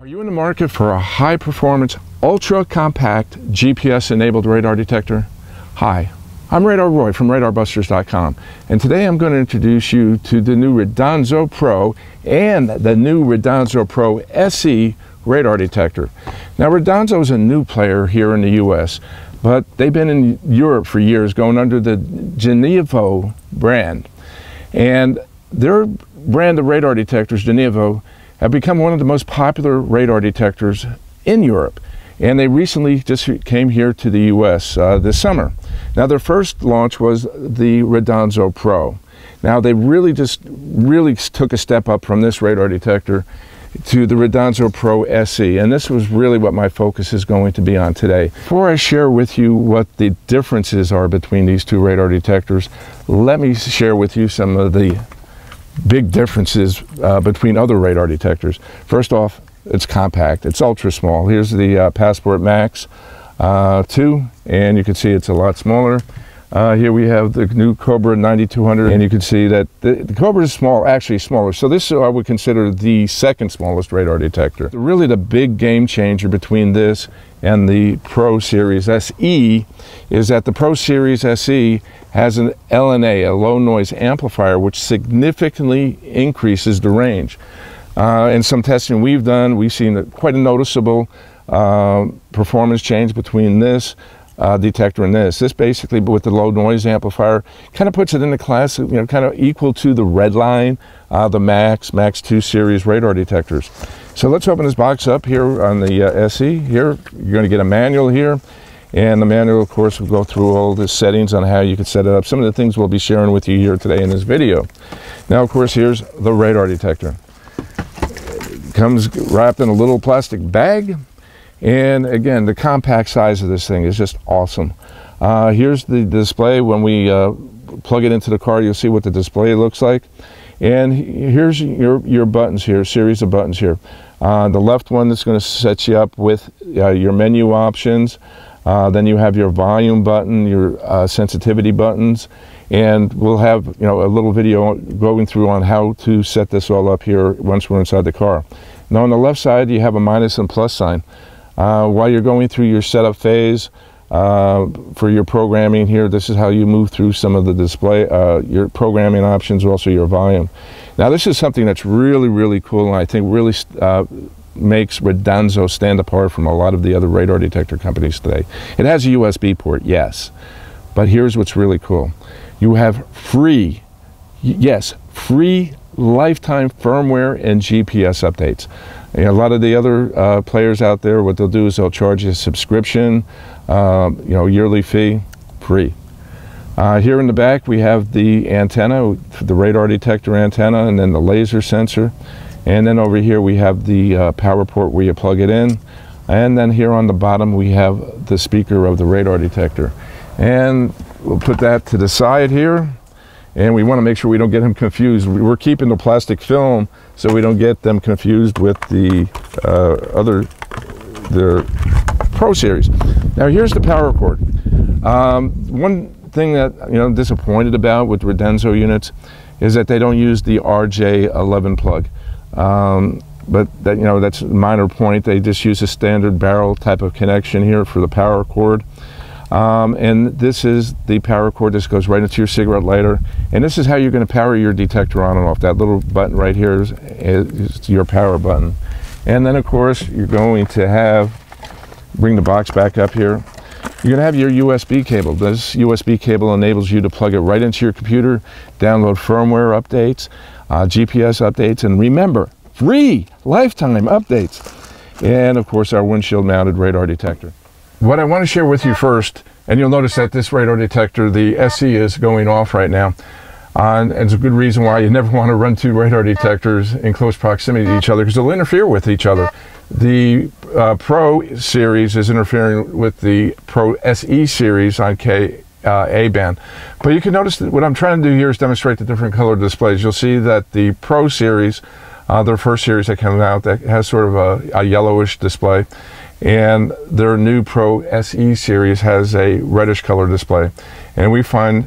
Are you in the market for a high-performance, ultra-compact, GPS-enabled radar detector? Hi, I'm Radar Roy from RadarBusters.com, and today I'm going to introduce you to the new Radenso Pro and the new Radenso Pro SE radar detector. Now, Radenso is a new player here in the US, but they've been in Europe for years, going under the Genevo brand. And their brand of radar detectors, Genevo, have become one of the most popular radar detectors in Europe. And they recently just came here to the US this summer. Now, their first launch was the Radenso Pro. Now, they really took a step up from this radar detector to the Radenso Pro SE, and this was really what my focus is going to be on today. Before I share with you what the differences are between these two radar detectors, let me share with you some of the big differences between other radar detectors. First off, it's compact. It's ultra small. Here's the Passport Max 2, and you can see it's a lot smaller. Here we have the new Cobra 9200, and you can see that the Cobra is small, actually smaller. So this I would consider the second smallest radar detector. Really, the big game changer between this and the Pro Series SE is that the Pro Series SE has an LNA, a low noise amplifier, which significantly increases the range. In some testing we've done, we've seen quite a noticeable performance change between this detector and this. This basically, with the low noise amplifier, kind of puts it in the class, you know, kind of equal to the REDLiNE, the Max 2 series radar detectors. So let's open this box up here on the SE. Here, you're going to get a manual here. And the manual, of course, will go through all the settings on how you can set it up. Some of the things we'll be sharing with you here today in this video. Now, of course, here's the radar detector. It comes wrapped in a little plastic bag. And again, the compact size of this thing is just awesome. Here's the display. When we plug it into the car, you'll see what the display looks like. And here's your buttons here, series of buttons here. The left one that's going to set you up with your menu options. Then you have your volume button, your sensitivity buttons, and we'll have a little video going through on how to set this all up here once we're inside the car. Now on the left side you have a minus and plus sign. While you're going through your setup phase for your programming here, this is how you move through some of the display, your programming options, also your volume. Now this is something that's really cool, and I think really makes Radenso stand apart from a lot of the other radar detector companies today. It has a USB port, yes, but here's what's really cool. You have free lifetime firmware and GPS updates. A lot of the other players out there, what they'll do is they'll charge you a subscription, yearly fee, free. Here in the back we have the antenna, the radar detector antenna, and then the laser sensor. And then over here we have the power port where you plug it in. And then here on the bottom we have the speaker of the radar detector. And we'll put that to the side here. And we want to make sure we don't get them confused. We're keeping the plastic film so we don't get them confused with the Pro Series. Now here's the power cord. One thing that I'm disappointed about with Radenso units is that they don't use the RJ11 plug. But that's a minor point. They just use a standard barrel type of connection here for the power cord. And this is the power cord. This goes right into your cigarette lighter, and this is how you're going to power your detector on and off. That little button right here is your power button. And then of course you're going to bring the box back up here. You're going to have your USB cable. This USB cable enables you to plug it right into your computer, download firmware updates, GPS updates, and remember, free lifetime updates. And of course our windshield mounted radar detector. What I want to share with you first, and you'll notice that this radar detector, the SE, is going off right now. And it's a good reason why you never want to run two radar detectors in close proximity to each other, because they'll interfere with each other. The Pro Series is interfering with the Pro SE series on A band. But you can notice that what I'm trying to do here is demonstrate the different color displays. You'll see that the Pro Series, their first series that came out, that has sort of a yellowish display. And their new Pro SE series has a reddish color display. And we found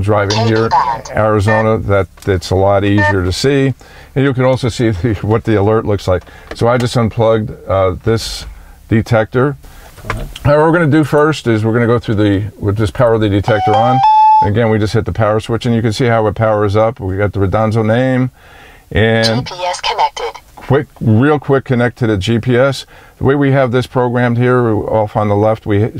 driving here in Arizona that it's a lot easier to see. And you can also see what the alert looks like. So I just unplugged this detector. What we're going to do first is we're going to go through we'll just power the detector on. And again, we just hit the power switch and you can see how it powers up. We got the Radenso name and GPS connected. Real quick connect to the GPS. The way we have this programmed here, off on the left, we have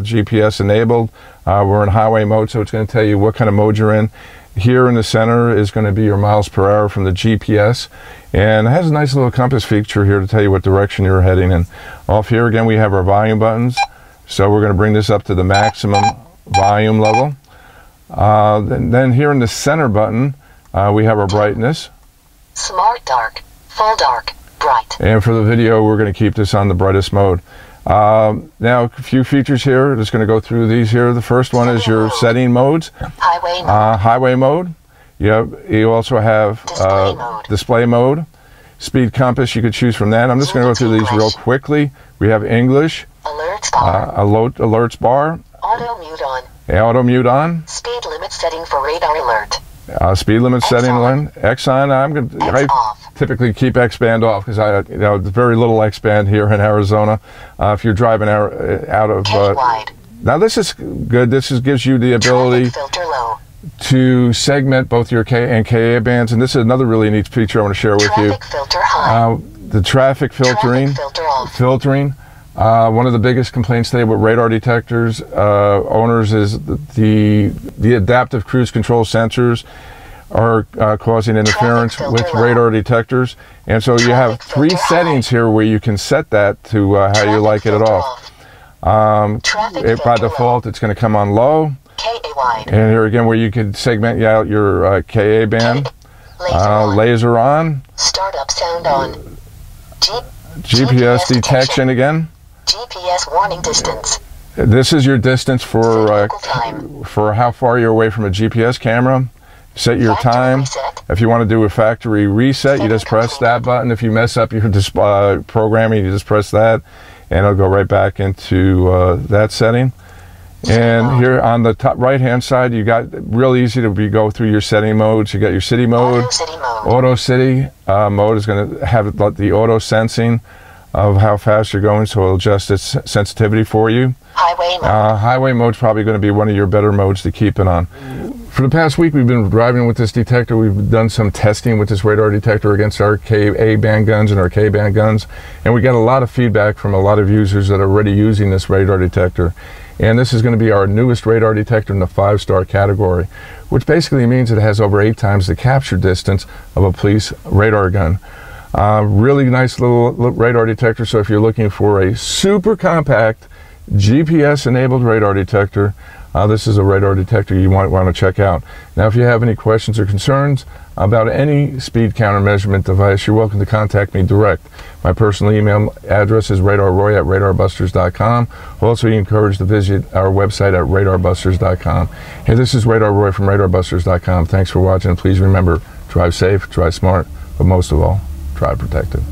GPS enabled. We're in highway mode, so it's going to tell you what kind of mode you're in. Here in the center is going to be your miles per hour from the GPS, and it has a nice little compass feature here to tell you what direction you're heading in. Off here again, we have our volume buttons, so we're going to bring this up to the maximum volume level. Then here in the center button, we have our brightness. Smart dark, full dark, bright. And for the video, we're going to keep this on the brightest mode. Now, a few features here. Just going to go through these here. The first one is your setting modes. Highway mode. Highway mode. You also have display mode. Speed compass, you could choose from that. I'm just going to go through these real quickly. We have English. Alerts bar. Alerts bar. Auto mute on. Auto mute on. Speed limit setting for radar alert. Speed limit setting on. X on. I typically keep X band off because there's very little X band here in Arizona. If you're driving out of now this is good. This gives you the ability to segment both your K and KA bands, and this is another really neat feature I want to share with you. Filter high. The traffic filtering. Filtering. One of the biggest complaints today with radar detectors owners is the adaptive cruise control sensors are causing interference with radar detectors, and so you have three settings here where you can set that to how you like it off. By default, it's going to come on low, and here again where you can segment out your KA band. Laser on. Startup sound on. GPS detection again. GPS warning distance. This is your distance for how far you're away from a GPS camera. Set your time. If you want to do a factory reset, you just press that button. If you mess up your programming, you just press that, and it'll go right back into that setting. And here on the top right-hand side, you got real easy to go through your setting modes. You got your city mode. Auto city mode is going to have the auto sensing of how fast you're going, so it'll adjust its sensitivity for you. Highway mode. Highway mode's probably going to be one of your better modes to keep it on. For the past week, we've been driving with this detector. We've done some testing with this radar detector against our KA band guns and our K band guns, and we got a lot of feedback from a lot of users that are already using this radar detector. And this is going to be our newest radar detector in the 5-star category, which basically means it has over 8 times the capture distance of a police radar gun. Really nice little radar detector, so if you're looking for a super compact GPS enabled radar detector, this is a radar detector you might want to check out. Now, if you have any questions or concerns about any speed counter measurement device, you're welcome to contact me direct. My personal email address is radarroy@radarbusters.com. Also, you encourage to visit our website at radarbusters.com. Hey, this is Radar Roy from radarbusters.com. Thanks for watching. Please remember, drive safe, drive smart, but most of all, drive protected.